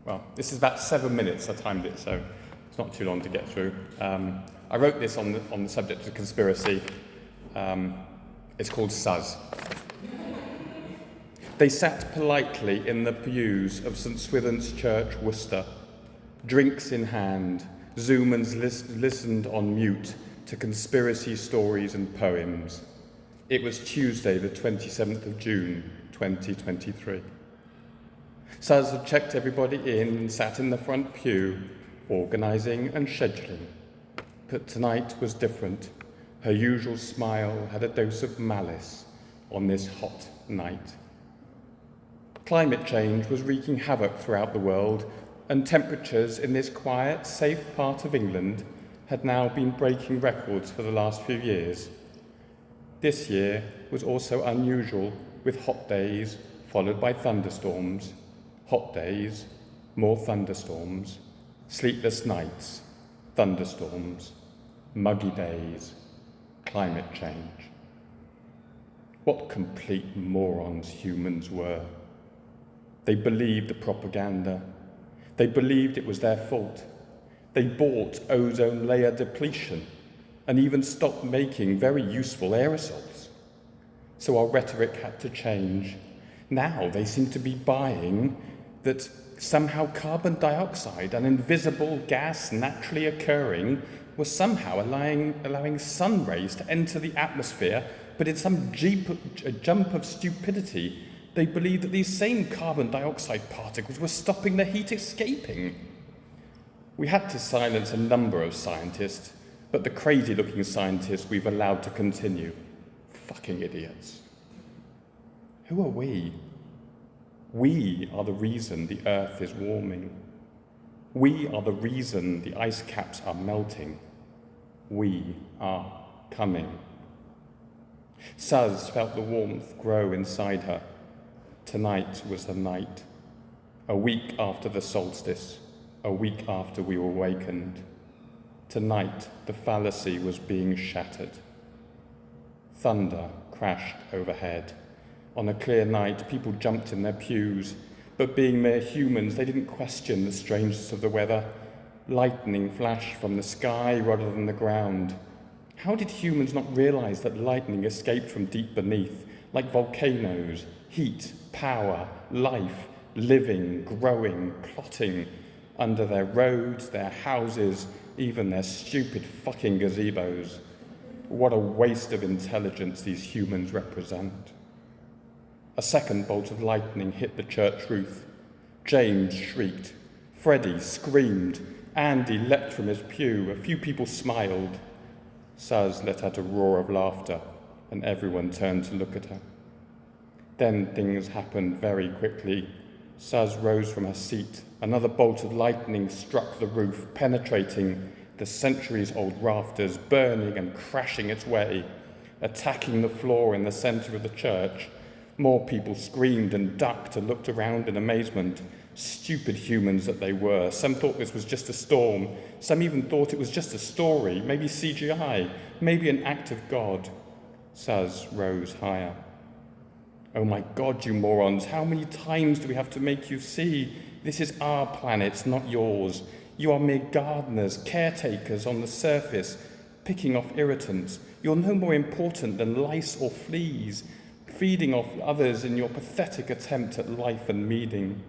Well, this is about 7 minutes. I timed it, so it's not too long to get through. I wrote this on the subject of conspiracy. It's called Suz. They sat politely in the pews of St Swithin's Church, Worcester, drinks in hand. Zoomans listened on mute to conspiracy stories and poems. It was Tuesday, the 27th of June, 2023. Suz had checked everybody in and sat in the front pew, organising and scheduling. But tonight was different. Her usual smile had a dose of malice on this hot night. Climate change was wreaking havoc throughout the world, and temperatures in this quiet, safe part of England had now been breaking records for the last few years. This year was also unusual, with hot days followed by thunderstorms. Hot days, more thunderstorms, sleepless nights, thunderstorms, muggy days, climate change. What complete morons humans were. They believed the propaganda. They believed it was their fault. They bought ozone layer depletion and even stopped making very useful aerosols. So our rhetoric had to change. Now they seem to be buying that somehow carbon dioxide, an invisible gas naturally occurring, was somehow allowing sun rays to enter the atmosphere, but in some jump of stupidity, they believed that these same carbon dioxide particles were stopping the heat escaping. We had to silence a number of scientists, but the crazy-looking scientists we've allowed to continue. Fucking idiots. Who are we? We are the reason the Earth is warming. We are the reason the ice caps are melting. We are coming. Suz felt the warmth grow inside her. Tonight was the night. A week after the solstice, a week after we were awakened. Tonight, the fallacy was being shattered. Thunder crashed overhead. On a clear night, people jumped in their pews, but being mere humans, they didn't question the strangeness of the weather. Lightning flashed from the sky rather than the ground. How did humans not realize that lightning escaped from deep beneath, like volcanoes, heat, power, life, living, growing, plotting, under their roads, their houses, even their stupid fucking gazebos? What a waste of intelligence these humans represent. A second bolt of lightning hit the church roof. James shrieked. Freddie screamed. Andy leapt from his pew. A few people smiled. Suz let out a roar of laughter, and everyone turned to look at her. Then things happened very quickly. Suz rose from her seat. Another bolt of lightning struck the roof, penetrating the centuries-old rafters, burning and crashing its way, attacking the floor in the centre of the church. More people screamed and ducked and looked around in amazement. Stupid humans that they were. Some thought this was just a storm. Some even thought it was just a story, maybe CGI, maybe an act of God. Suz rose higher. Oh my God, you morons, how many times do we have to make you see? This is our planet, not yours. You are mere gardeners, caretakers on the surface, picking off irritants. You're no more important than lice or fleas, feeding off others in your pathetic attempt at life and meaning.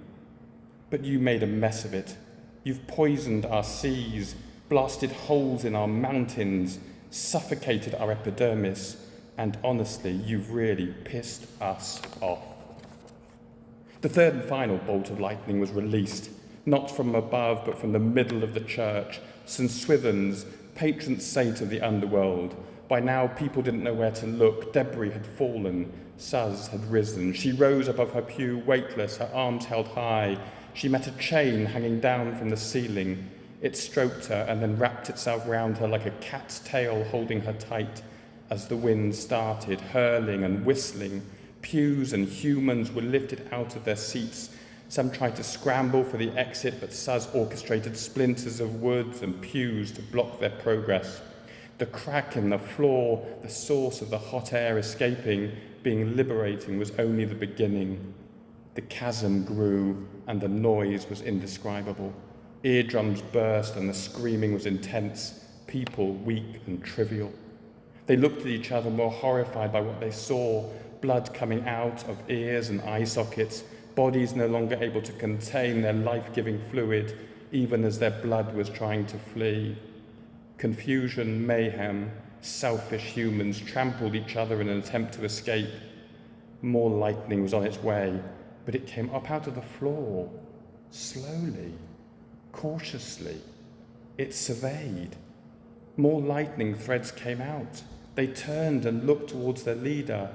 But you made a mess of it. You've poisoned our seas, blasted holes in our mountains, suffocated our epidermis, and honestly, you've really pissed us off. The third and final bolt of lightning was released, not from above, but from the middle of the church. St Swithin's, patron saint of the underworld. By now, people didn't know where to look. Debris had fallen. Suz had risen. She rose above her pew, weightless, her arms held high. She met a chain hanging down from the ceiling. It stroked her and then wrapped itself round her like a cat's tail, holding her tight. As the wind started, hurling and whistling, pews and humans were lifted out of their seats. Some tried to scramble for the exit, but Suz orchestrated splinters of wood and pews to block their progress. The crack in the floor, the source of the hot air escaping, being liberating, was only the beginning. The chasm grew and the noise was indescribable. Eardrums burst and the screaming was intense, people weak and trivial. They looked at each other more horrified by what they saw, blood coming out of ears and eye sockets, bodies no longer able to contain their life-giving fluid, even as their blood was trying to flee. Confusion, mayhem, selfish humans trampled each other in an attempt to escape. More lightning was on its way, but it came up out of the floor, slowly, cautiously. It surveyed. More lightning threads came out. They turned and looked towards their leader.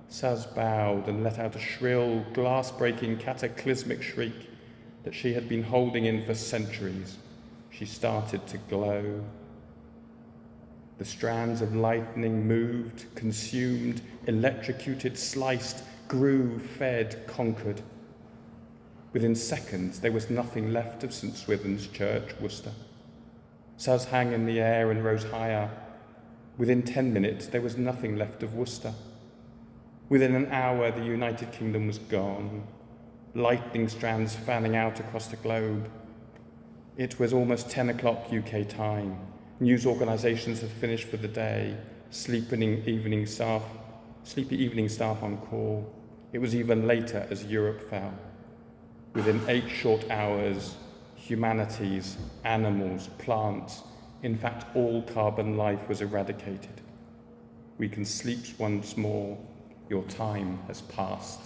Saz bowed and let out a shrill, glass-breaking, cataclysmic shriek that she had been holding in for centuries. She started to glow. The strands of lightning moved, consumed, electrocuted, sliced, grew, fed, conquered. Within seconds, there was nothing left of St. Swithin's Church, Worcester. Saz hung in the air and rose higher. Within 10 minutes, there was nothing left of Worcester. Within an hour, the United Kingdom was gone, lightning strands fanning out across the globe. It was almost 10 o'clock UK time. News organisations had finished for the day, sleepy evening staff on call. It was even later as Europe fell. Within 8 short hours, humanities, animals, plants, in fact all carbon life was eradicated. We can sleep once more. Your time has passed.